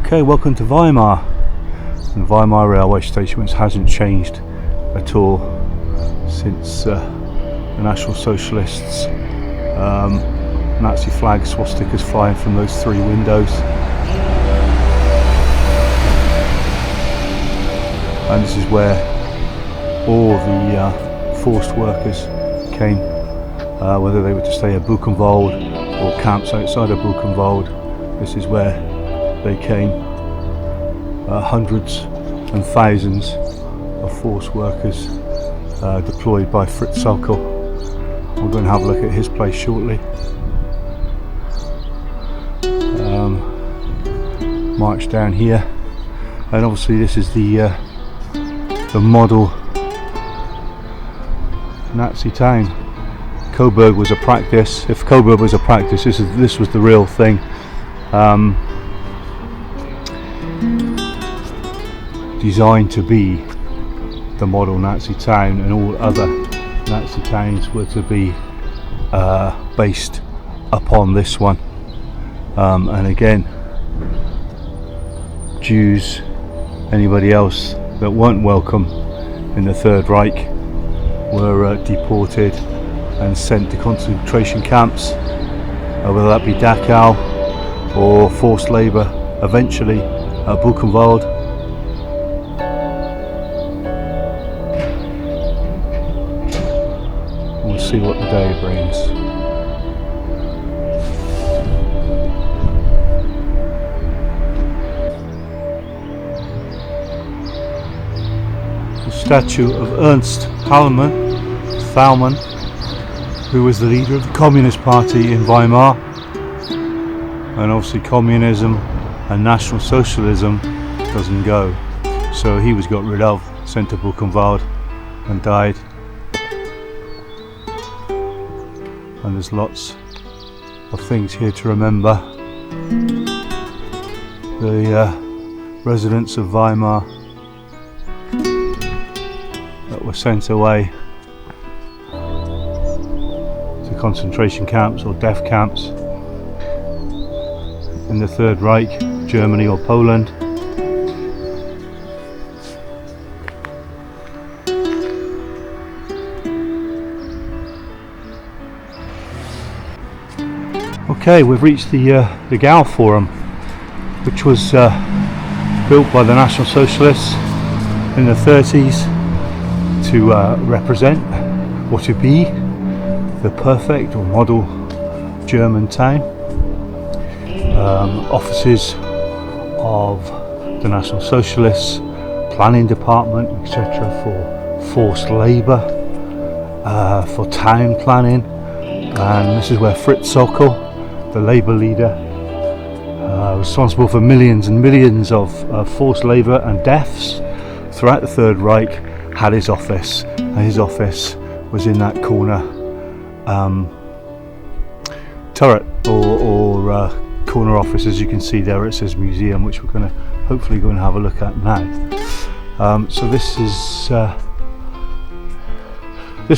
Okay, welcome to Weimar. The Weimar railway station, which hasn't changed at all since the National Socialists, Nazi flags, swastikas flying from those three windows. And this is where all the forced workers came, whether they were to stay at Buchenwald or camps outside of Buchenwald. This is where they came. Hundreds and thousands of forced workers deployed by Fritz Sauckel. We're going to have a look at his place shortly. March down here, and obviously this is the model Nazi town. Coburg was a practice. If Coburg was a practice, this was the real thing. Designed to be the model Nazi town, and all other Nazi towns were to be based upon this one. And again, Jews, anybody else that weren't welcome in the Third Reich, were deported and sent to concentration camps, whether that be Dachau or forced labour, eventually at Buchenwald. We'll see what the day brings. The statue of Ernst Thälmann, who was the leader of the Communist Party in Weimar, and obviously communism and National Socialism doesn't go, so he was got rid of, sent to Buchenwald and died. And there's lots of things here to remember. The residents of Weimar that were sent away to concentration camps or death camps in the Third Reich, Germany or Poland. Okay, we've reached the Gau Forum, which was built by the National Socialists in the 30s to represent or to be the perfect or model German town. Offices of the National Socialists, planning department, etc., for forced labour, for town planning, and this is where Fritz Sauckel, the labour leader, responsible for millions and millions of forced labour and deaths throughout the Third Reich, had his office, and his office was in that corner turret or corner office. As you can see there, it says museum, which we're going to hopefully go and have a look at now. So this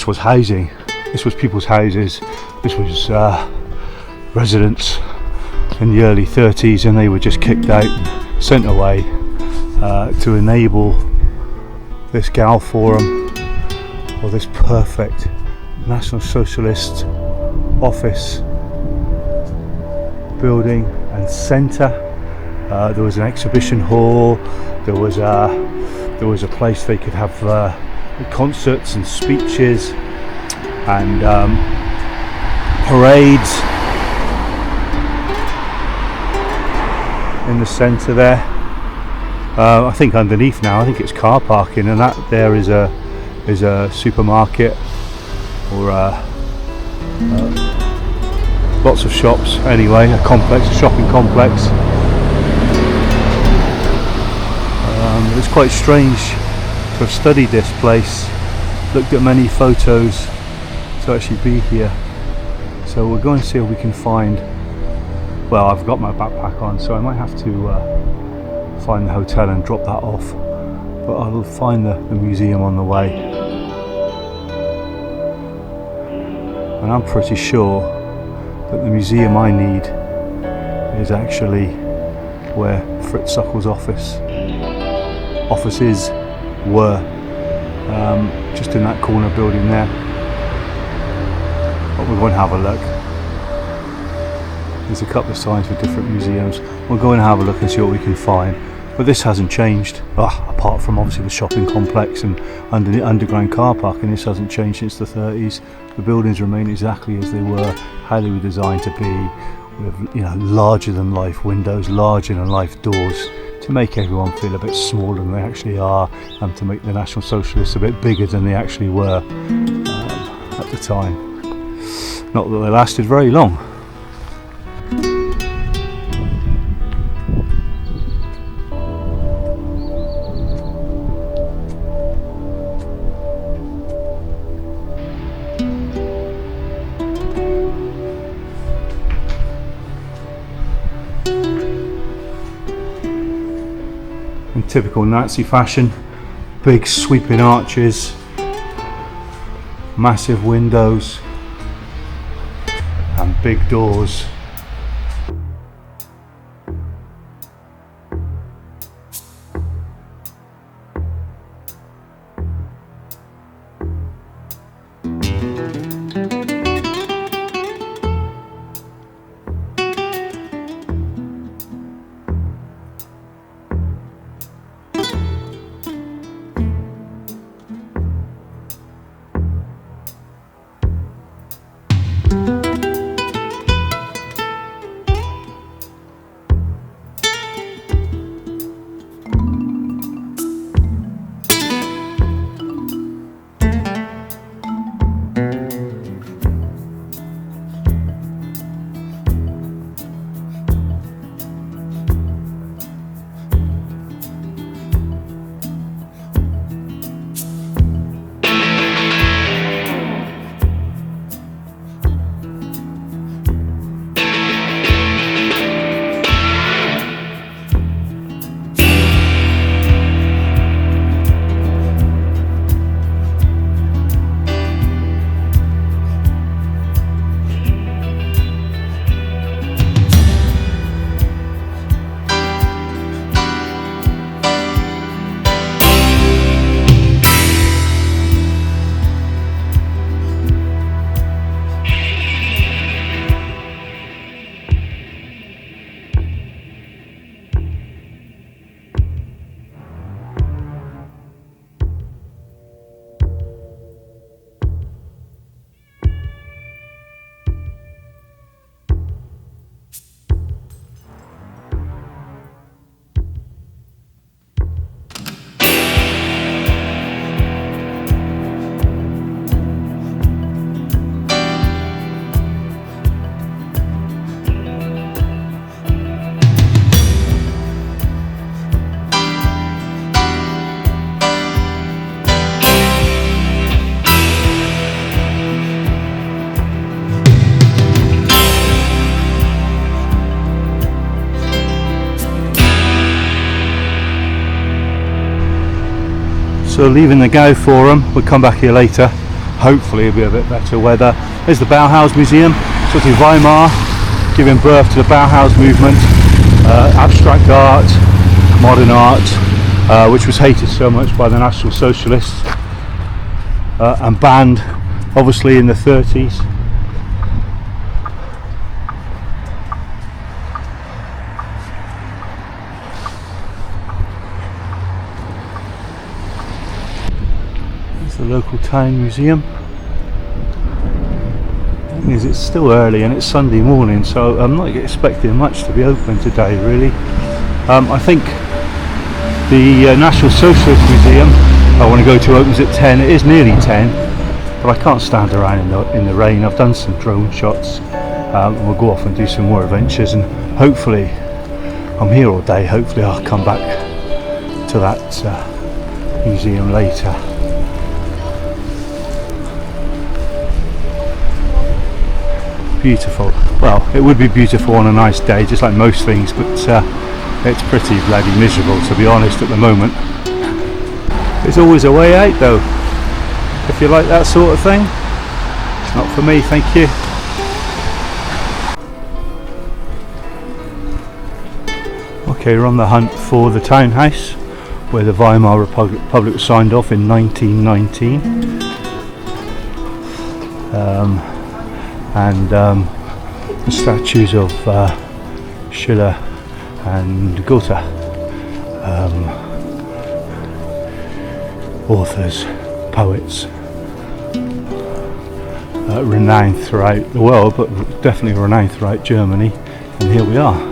was housing. This was people's houses. This was residents in the early 30s, and they were just kicked out and sent away to enable this Gau Forum, or this perfect National Socialist office building and centre. There was an exhibition hall. There was a place they could have concerts and speeches and parades. In the centre there, I think underneath now, I think it's car parking, and that there is a supermarket or lots of shops. Anyway, a shopping complex. It's quite strange to have studied this place, looked at many photos to actually be here. So we're going to see if we can find. Well, I've got my backpack on, so I might have to find the hotel and drop that off, but I'll find the museum on the way. And I'm pretty sure that the museum I need is actually where Fritz Sauckel's offices were, just in that corner building there. But we'll go and have a look. There's a couple of signs for different museums. We'll go and have a look and see what we can find. But this hasn't changed, apart from obviously the shopping complex and under the underground car park, and this hasn't changed since the 30s. The buildings remain exactly as they were, how they were designed to be, with larger than life windows, larger than life doors, to make everyone feel a bit smaller than they actually are, and to make the National Socialists a bit bigger than they actually were at the time. Not that they lasted very long. In typical Nazi fashion, big sweeping arches, massive windows and big doors. So leaving the Gau Forum, we'll come back here later. Hopefully it'll be a bit better weather. There's the Bauhaus Museum, sort of Weimar, giving birth to the Bauhaus movement, abstract art, modern art, which was hated so much by the National Socialists and banned obviously in the 30s. The local town museum. The thing is, it's still early and it's Sunday morning, so I'm not expecting much to be open today really. I think the National Socialist Museum I want to go to opens at 10. It is nearly 10, but I can't stand around in the rain. I've done some drone shots, and we'll go off and do some more adventures, and hopefully I'm here all day. Hopefully I'll come back to that museum later. Beautiful. Well, it would be beautiful on a nice day, just like most things, but it's pretty bloody miserable, to be honest, at the moment. There's always a way out though, if you like that sort of thing. Not for me, thank you. Okay, Okay, we're on the hunt for the townhouse where the Weimar Republic was signed off in 1919, and the statues of Schiller and Goethe, authors, poets, renowned throughout the world, but definitely renowned throughout Germany. And here we are.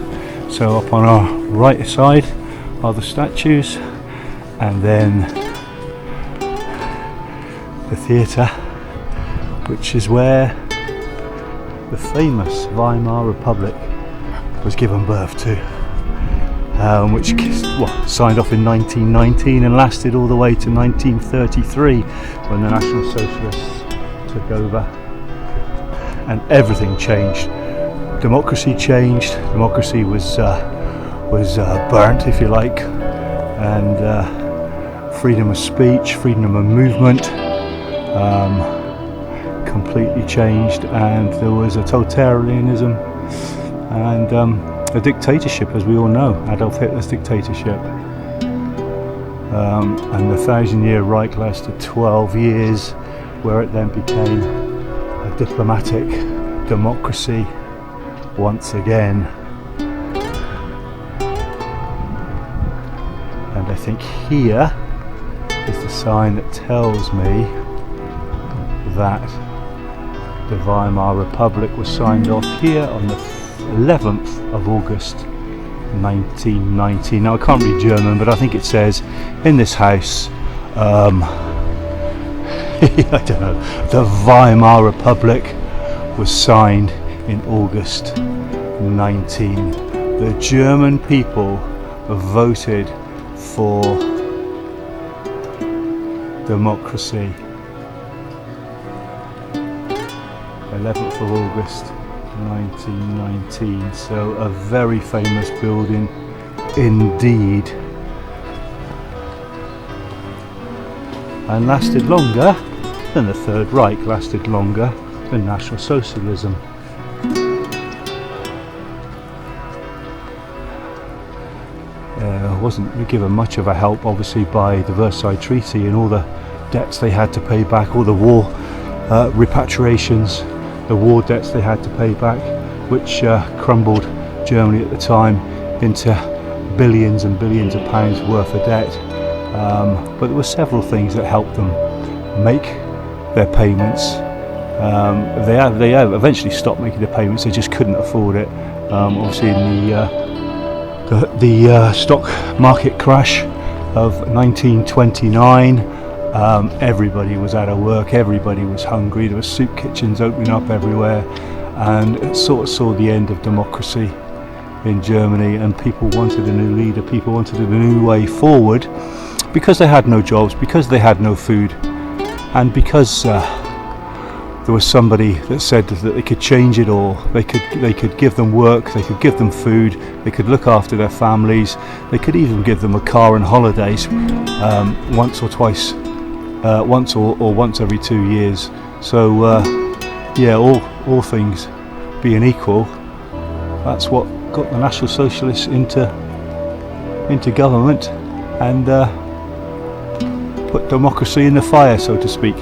So up on our right side are the statues, and then the theatre, which is where the famous Weimar Republic was given birth to, which signed off in 1919 and lasted all the way to 1933 when the National Socialists took over, and everything changed. Democracy changed. Democracy was burnt, if you like, and freedom of speech, freedom of movement completely changed, and there was a totalitarianism and a dictatorship, as we all know, Adolf Hitler's dictatorship. And the 1,000-year Reich lasted 12 years, where it then became a diplomatic democracy once again. And I think here is the sign that tells me that the Weimar Republic was signed off here on the 11th of August 1919. Now I can't read German, but I think it says in this house, I don't know, the Weimar Republic was signed in August 19. The German people voted for democracy. 11th of August 1919. So a very famous building indeed, and lasted longer than the Third Reich, lasted longer than National Socialism. Wasn't given much of a help, obviously, by the Versailles Treaty and all the debts they had to pay back, all the war repatriations, the war debts they had to pay back, which crumbled Germany at the time into billions and billions of pounds worth of debt. But there were several things that helped them make their payments. They eventually stopped making the payments, they just couldn't afford it. Obviously in the stock market crash of 1929, everybody was out of work, everybody was hungry, there were soup kitchens opening up everywhere, and it sort of saw the end of democracy in Germany, and people wanted a new leader, people wanted a new way forward, because they had no jobs, because they had no food, and because there was somebody that said that they could change it all. They could give them work, they could give them food, they could look after their families, they could even give them a car and holidays once or twice, once every 2 years. So yeah, all things being equal, that's what got the National Socialists into government and put democracy in the fire, so to speak.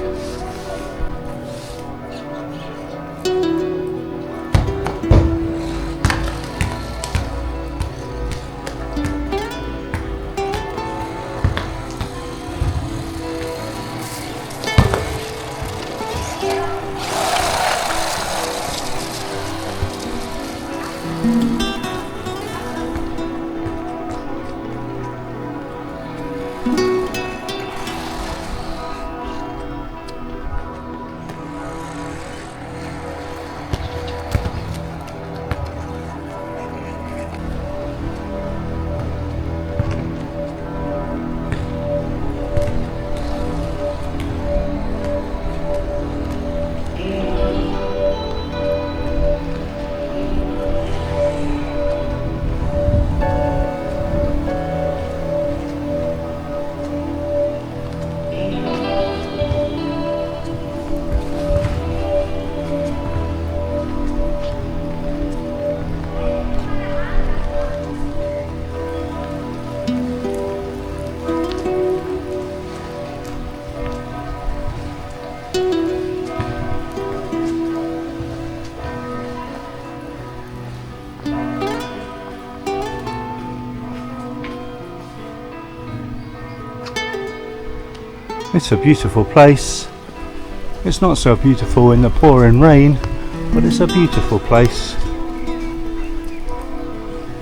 It's a beautiful place. It's not so beautiful in the pouring rain, but it's a beautiful place.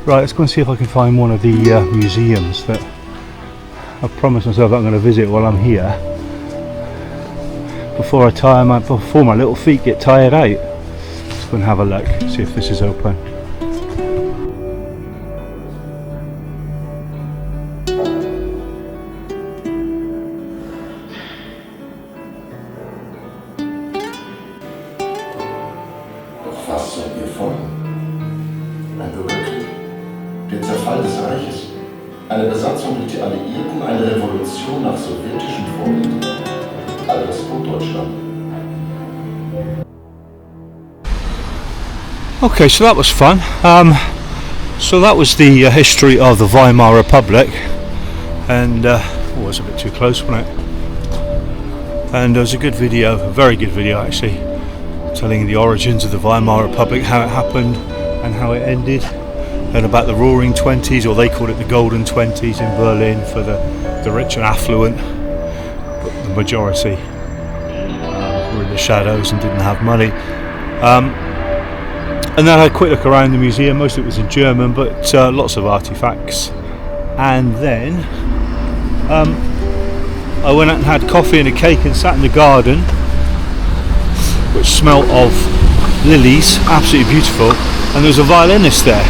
Right, let's go and see if I can find one of the museums that I've promised myself that I'm going to visit while I'm here, before my little feet get tired out. Let's go and have a look, see if this is open. Was sollen wir folgen? Ein Bürgerkrieg? Der Zerfall des Reiches? Eine Besatzung durch die Alliierten? Eine Revolution nach sowjetischen Vorbild? Alles vor Deutschland. Okay, so that was fun. So that was the history of the Weimar Republic, and it was a bit too close, wasn't it? And it was a good video, a very good video actually, telling the origins of the Weimar Republic, how it happened and how it ended, and about the Roaring Twenties, or they called it the Golden Twenties in Berlin, for the rich and affluent, but the majority were in the shadows and didn't have money. And then I had a quick look around the museum. Most of it was in German, but lots of artifacts. And then I went out and had coffee and a cake and sat in the garden, which smelled of lilies, absolutely beautiful, and there was a violinist there.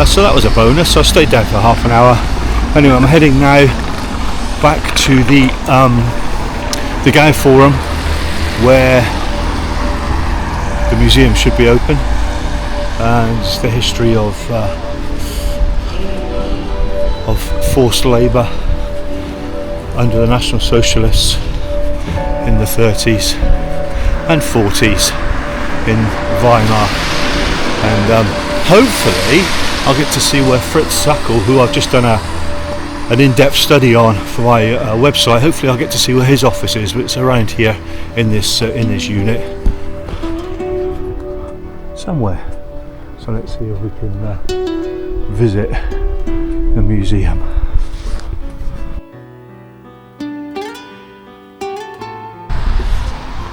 So that was a bonus, so I stayed down for half an hour. Anyway, I'm heading now back to the Gau Forum, where the museum should be open, and it's the history of forced labour under the National Socialists in the 30s and 40s in Weimar, and hopefully I'll get to see where Fritz Sauckel, who I've just done an in-depth study on for my website, hopefully I'll get to see where his office is, but it's around here in this unit somewhere. So let's see if we can visit the museum.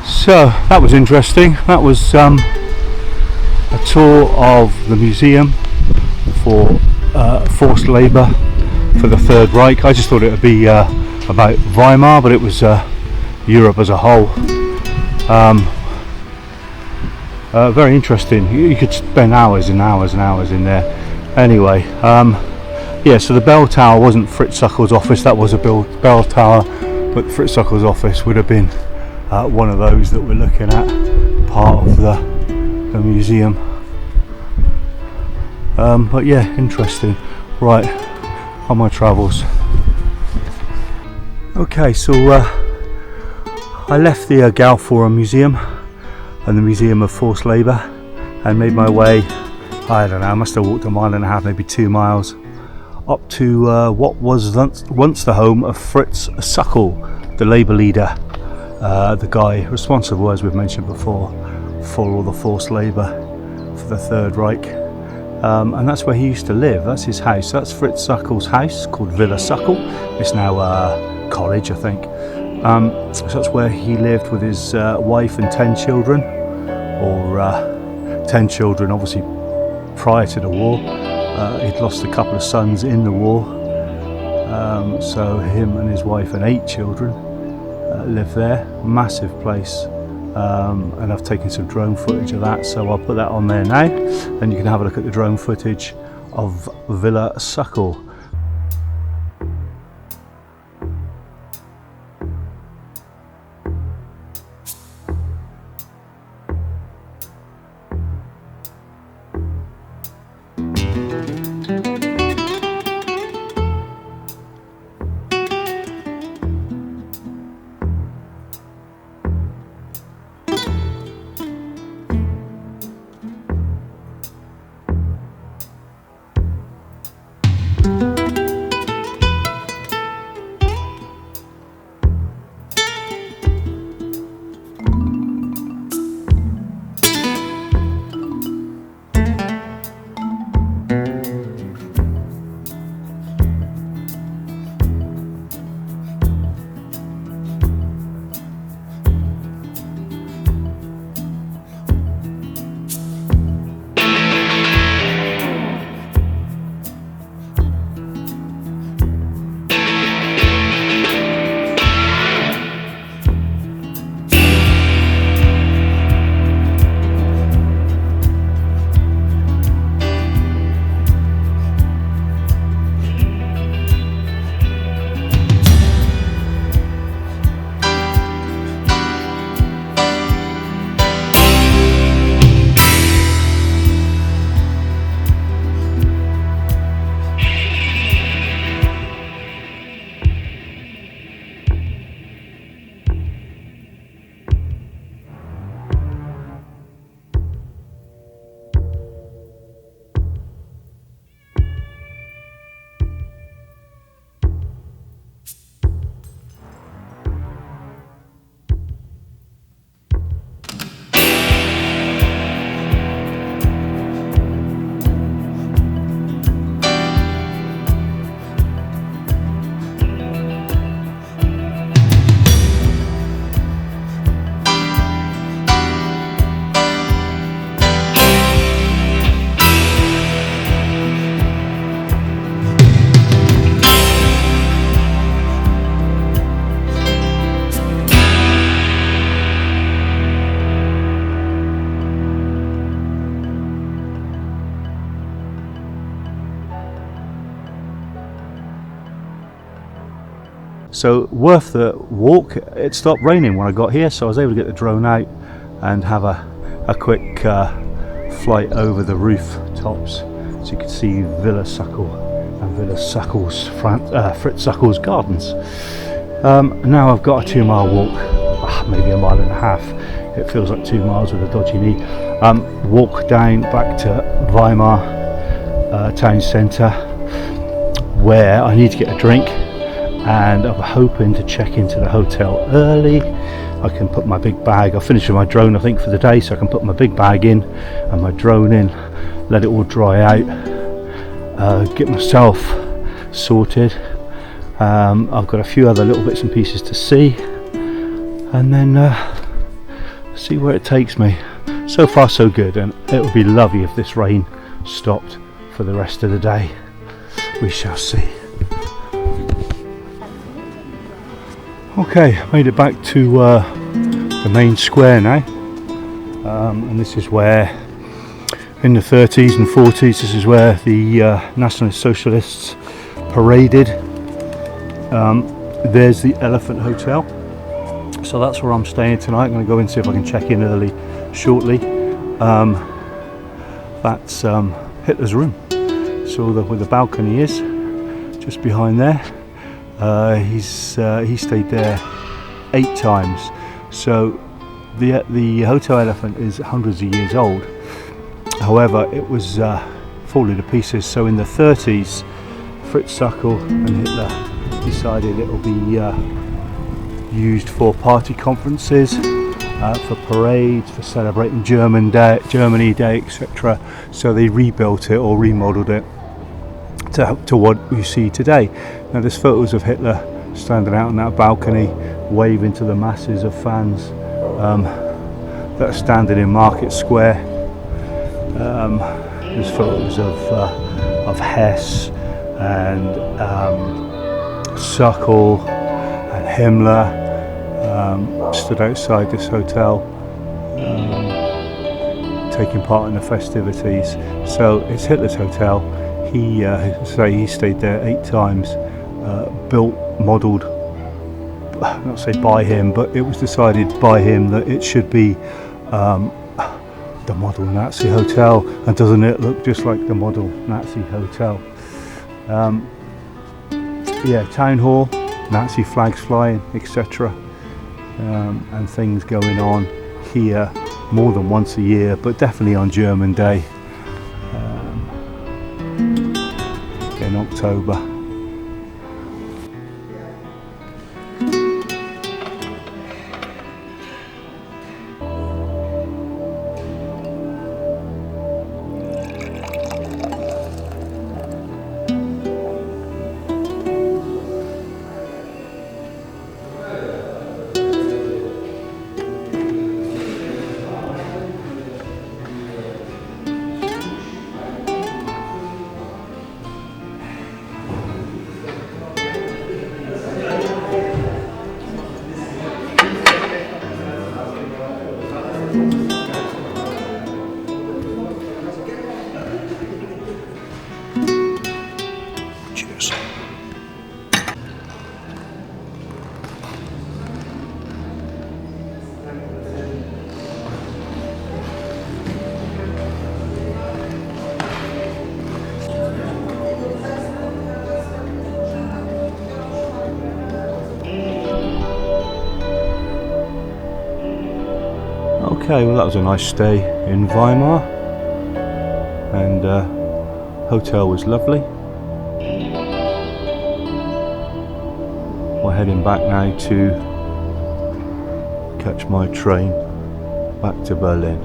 So that was interesting. That was a tour of the museum for forced labour for the Third Reich. I just thought it would be about Weimar, but it was Europe as a whole. Very interesting. You could spend hours and hours and hours in there. Anyway, yeah, so the bell tower wasn't Fritz Sauckel's office, that was a bell tower, but Fritz Sauckel's office would have been one of those that we're looking at, part of the museum. But yeah, interesting. Right, on my travels. Okay, so I left the Gau Forum Museum and the Museum of Forced Labour and made my way, I don't know, I must have walked a mile and a half, maybe 2 miles, up to what was once the home of Fritz Sauckel, the labour leader, the guy responsible, as we've mentioned before, for all the forced labour for the Third Reich. And that's where he used to live. That's his house. That's Fritz Sauckel's house, called Villa Sauckel. It's now a college, I think. So that's where he lived with his wife and 10 children, or 10 children obviously prior to the war. He'd lost a couple of sons in the war, so him and his wife and 8 children live there. Massive place. And I've taken some drone footage of that, so I'll put that on there now, and you can have a look at the drone footage of Villa Sauckel. So worth the walk. It stopped raining when I got here, so I was able to get the drone out and have a quick flight over the rooftops, so you could see Villa Sauckel and Villa Sauckel's Fritz Sauckel's gardens. Now I've got a 2-mile walk, maybe a mile and a half. It feels like 2 miles with a dodgy knee. Walk down back to Weimar town centre, where I need to get a drink, and I'm hoping to check into the hotel early. I can put my big bag, I'll finish with my drone I think for the day, so I can put my big bag in and my drone in, let it all dry out, get myself sorted. I've got a few other little bits and pieces to see, and then see where it takes me. So far so good, and it would be lovely if this rain stopped for the rest of the day. We shall see. Okay, made it back to the main square now, and this is where in the 30s and 40s this is where the National Socialists paraded. There's the Elephant Hotel, so that's where I'm staying tonight. I'm going to go and see if I can check in early shortly. That's Hitler's room, so where the balcony is, just behind there. He stayed there 8 times. So the Hotel Elephant is hundreds of years old. However, it was falling to pieces. So in the 30s, Fritz Sauckel and Hitler decided it will be used for party conferences, for parades, for celebrating Germany Day, etc. So they rebuilt it or remodeled it to what you see today. Now there's photos of Hitler standing out on that balcony waving to the masses of fans that are standing in Market Square. There's photos of Hess and Sauckel and Himmler stood outside this hotel taking part in the festivities. So it's Hitler's hotel. He stayed there 8 times, built, modelled, not say by him, but it was decided by him that it should be the model Nazi hotel. And doesn't it look just like the model Nazi hotel? Yeah, town hall, Nazi flags flying, etc. And things going on here more than once a year, but definitely on German Day. In October. Cheers. Okay, well that was a nice stay in Weimar, and hotel was lovely. We're heading back now to catch my train back to Berlin.